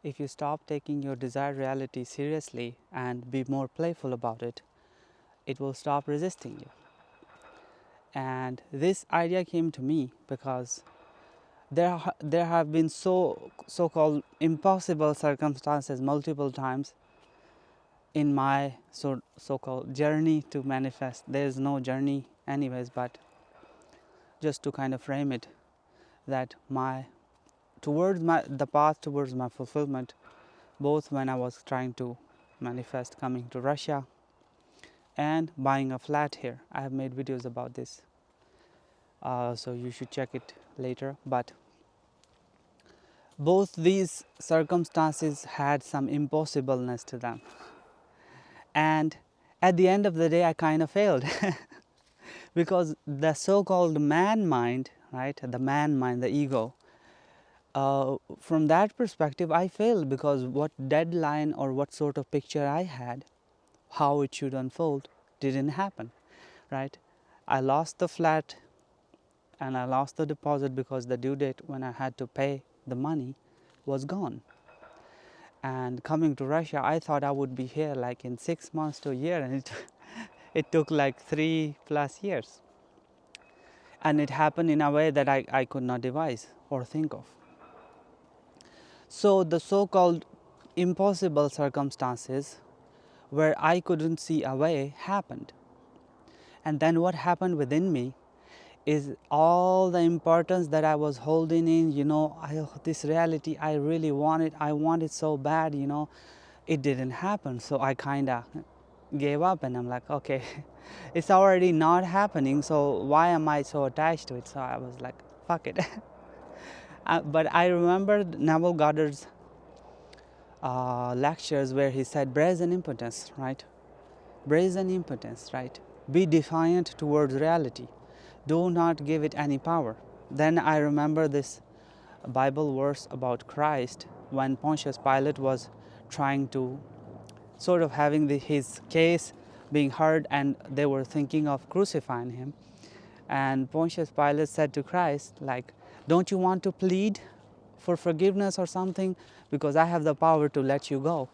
if you stop taking your desired reality seriously and be more playful about it, it will stop resisting you. And this idea came to me because there have been so-called impossible circumstances multiple times in my so-called journey to manifest. There is no journey anyways, but just to kind of frame it, that the path towards my fulfillment, both when I was trying to manifest coming to Russia and buying a flat here. I have made videos about this, so you should check it later. But both these circumstances had some impossibleness to them, and at the end of the day I kind of failed because the so-called man mind, right, the man mind, the ego, from that perspective I failed, because what deadline or what sort of picture I had, how it should unfold, didn't happen, right? I lost the flat and I lost the deposit because the due date when I had to pay the money was gone. And coming to Russia, I thought I would be here like in 6 months to a year, and it took like 3+ years. And it happened in a way that I could not devise or think of. So the so-called impossible circumstances where I couldn't see a way happened. And then what happened within me is all the importance that I was holding in, this reality I really wanted, I wanted so bad, it didn't happen. So I kind of gave up, and I'm like, okay, it's already not happening, so why am I so attached to it? So I was like, fuck it. But I remember Neville Goddard's lectures where he said brazen impotence, right? Brazen impotence, right? Be defiant towards reality. Do not give it any power. Then I remember this Bible verse about Christ when Pontius Pilate was trying to sort of having his case being heard, and they were thinking of crucifying him. And Pontius Pilate said to Christ, like, don't you want to plead for forgiveness or something, because I have the power to let you go?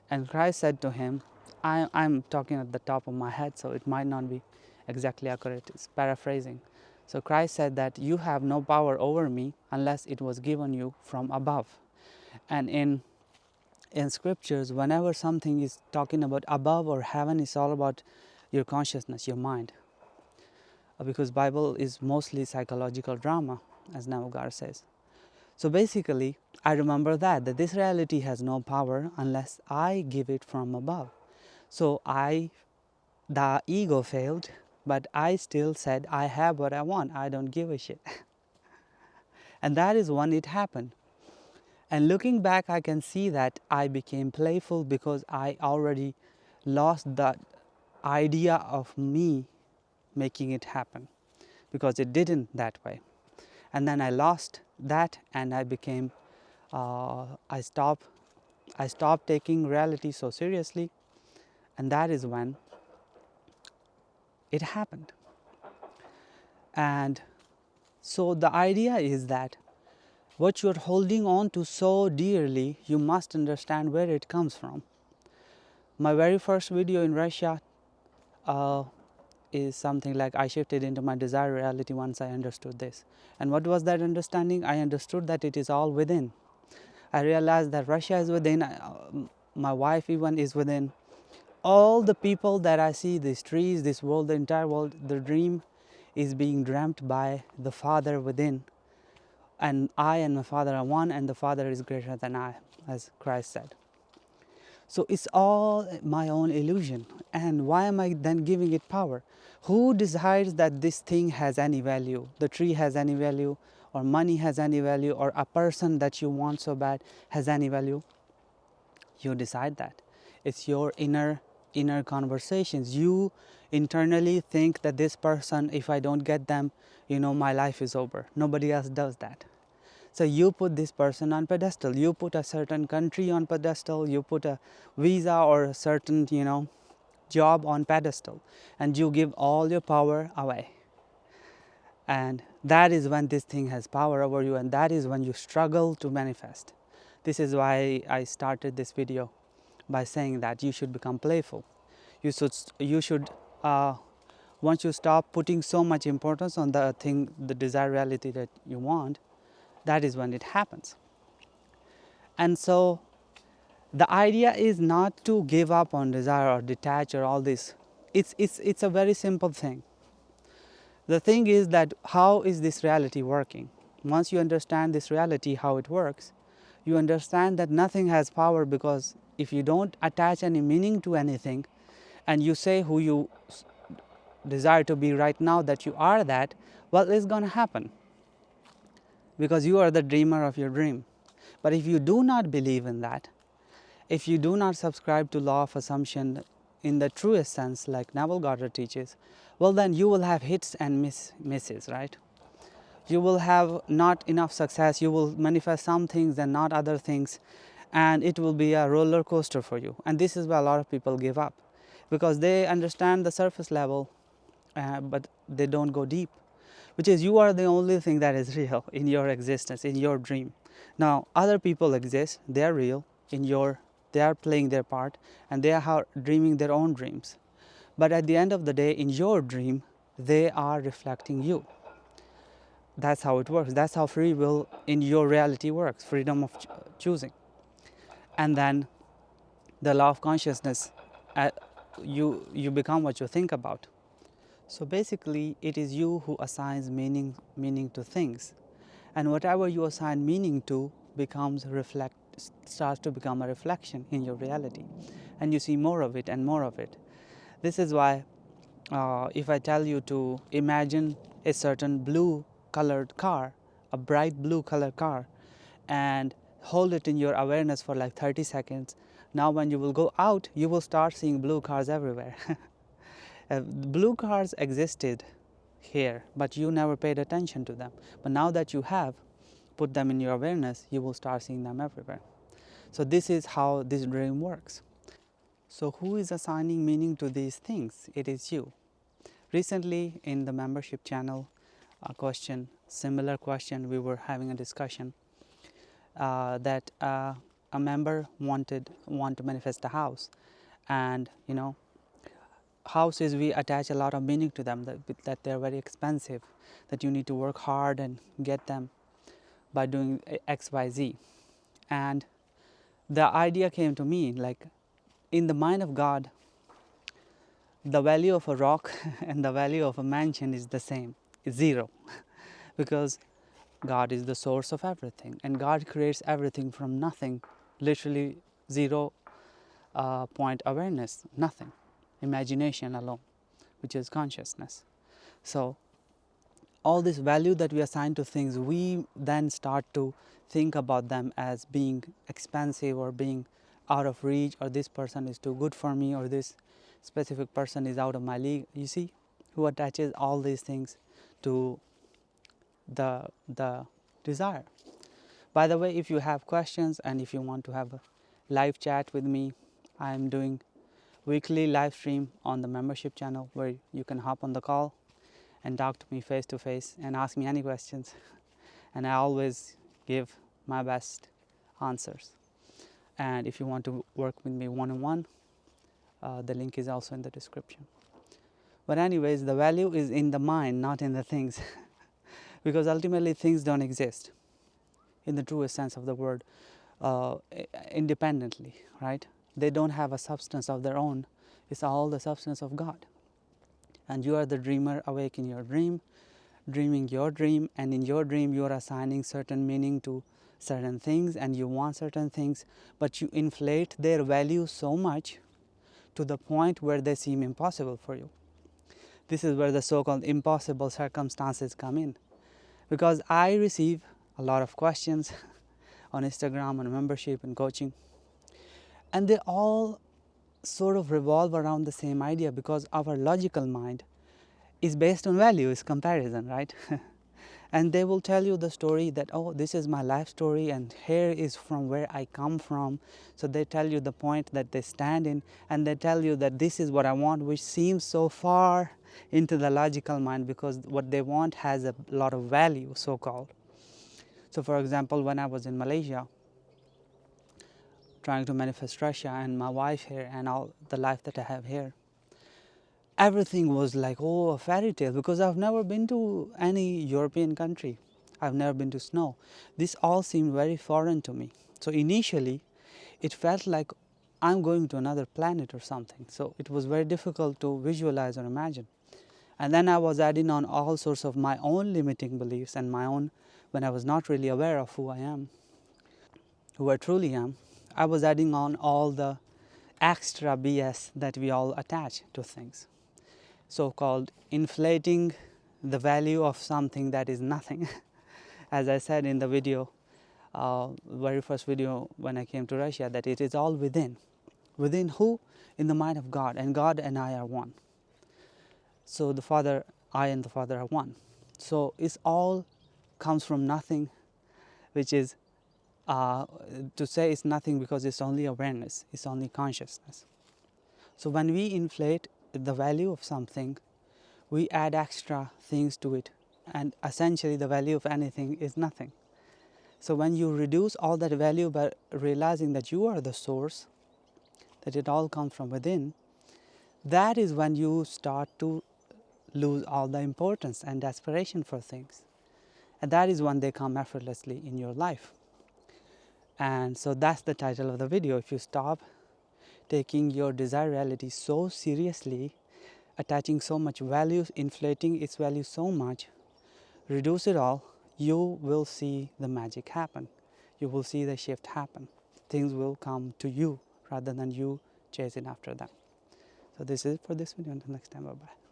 And Christ said to him, I'm talking at the top of my head, so it might not be exactly accurate, it's paraphrasing. So Christ said that you have no power over me unless it was given you from above. And in scriptures, whenever something is talking about above or heaven, it's all about your consciousness, your mind. Because Bible is mostly psychological drama, as Navagar says. So basically, I remember that this reality has no power unless I give it from above. So the ego failed, but I still said, I have what I want, I don't give a shit. And that is when it happened. And looking back, I can see that I became playful because I already lost that idea of me making it happen, because it didn't that way. And then I lost that, and I became, I stopped taking reality so seriously, and that is when it happened. And so the idea is that what you're holding on to so dearly, you must understand where it comes from. My very first video in Russia is something like I shifted into my desired reality once I understood this. And what was that understanding? I understood that it is all within. I realized that Russia is within, my wife even is within. All the people that I see, these trees, this world, the entire world, the dream is being dreamt by the Father within. And I and my Father are one, and the Father is greater than I, as Christ said. So it's all my own illusion. And why am I then giving it power? Who decides that this thing has any value? The tree has any value, or money has any value, or a person that you want so bad has any value? You decide that. It's your inner conversations. You internally think that this person, if I don't get them, my life is over. Nobody else does that. So you put this person on pedestal. You put a certain country on pedestal. You put a visa or a certain, job on pedestal, and you give all your power away. And that is when this thing has power over you, and that is when you struggle to manifest. This is why I started this video by saying that you should become playful. You should once you stop putting so much importance on the thing, the desired reality that you want, that is when it happens. And so the idea is not to give up on desire or detach or all this. It's a very simple thing. The thing is that how is this reality working? Once you understand this reality, how it works, you understand that nothing has power, because if you don't attach any meaning to anything and you say who you desire to be right now, that you are that, well, it's going to happen because you are the dreamer of your dream. But if you do not believe in that, if you do not subscribe to law of assumption in the truest sense, like Neville Goddard teaches, well, then you will have hits and misses, right? You will have not enough success, you will manifest some things and not other things, and it will be a roller coaster for you. And this is why a lot of people give up, because they understand the surface level, but they don't go deep, which is you are the only thing that is real in your existence, in your dream. Now, other people exist, they are real in your, they are playing their part, and they are dreaming their own dreams. But at the end of the day, in your dream, they are reflecting you. That's how it works. That's how free will in your reality works, freedom of choosing. And then the law of consciousness, you become what you think about. So basically, it is you who assigns meaning to things, and whatever you assign meaning to starts to become a reflection in your reality, and you see more of it and more of it. This is why if I tell you to imagine a certain blue colored car, a bright blue colored car, and hold it in your awareness for like 30 seconds, now when you will go out, you will start seeing blue cars everywhere. Blue cars existed here, but you never paid attention to them. But now that you have put them in your awareness, you will start seeing them everywhere. So this is how this dream works. So who is assigning meaning to these things? It is you. Recently in the membership channel, similar question, we were having a discussion that a member want to manifest a house, and houses, we attach a lot of meaning to them, that they're very expensive, that you need to work hard and get them by doing XYZ. And the idea came to me, like, in the mind of God, the value of a rock and the value of a mansion is the same, it's zero. Because God is the source of everything, and God creates everything from nothing, literally zero point awareness, nothing, imagination alone, which is consciousness. So all this value that we assign to things, we then start to think about them as being expensive or being out of reach, or this person is too good for me, or this specific person is out of my league. You see, who attaches all these things to the desire. By the way, if you have questions and if you want to have a live chat with me, I am doing weekly live stream on the membership channel, where you can hop on the call and talk to me face to face and ask me any questions, and I always give my best answers. And if you want to work with me one-on-one, the link is also in the description. But anyways, the value is in the mind, not in the things. Because ultimately things don't exist in the truest sense of the word independently, right? They don't have a substance of their own. It's all the substance of God. And you are the dreamer awake in your dream, dreaming your dream, and in your dream you are assigning certain meaning to certain things, and you want certain things, but you inflate their value so much to the point where they seem impossible for you. This is where the so-called impossible circumstances come in. Because I receive a lot of questions on Instagram, on membership and coaching, and they all sort of revolve around the same idea, because our logical mind is based on value, is comparison, right? And they will tell you the story that, oh, this is my life story and here is from where I come from. So they tell you the point that they stand in, and they tell you that this is what I want, which seems so far into the logical mind, because what they want has a lot of value, so-called. So for example, when I was in Malaysia, trying to manifest Russia and my wife here and all the life that I have here, everything was like, oh, a fairy tale, because I've never been to any European country. I've never been to snow. This all seemed very foreign to me. So initially, it felt like I'm going to another planet or something. So it was very difficult to visualize or imagine. And then I was adding on all sorts of my own limiting beliefs and my own, when I was not really aware of who I am, who I truly am, I was adding on all the extra BS that we all attach to things. So-called inflating the value of something that is nothing. As I said in the video, very first video when I came to Russia, that it is all within. Within who? In the mind of God, and God and I are one. So the Father, I and the Father are one. So it's all comes from nothing, which is to say it's nothing because it's only awareness, it's only consciousness. So when we inflate the value of something, we add extra things to it, and essentially the value of anything is nothing. So when you reduce all that value by realizing that you are the source, that it all comes from within, that is when you start to lose all the importance and aspiration for things. And that is when they come effortlessly in your life. And so that's the title of the video. If you stop taking your desired reality so seriously, attaching so much value, inflating its value so much, reduce it all, you will see the magic happen. You will see the shift happen. Things will come to you rather than you chasing after them. So this is it for this video. Until next time, bye-bye.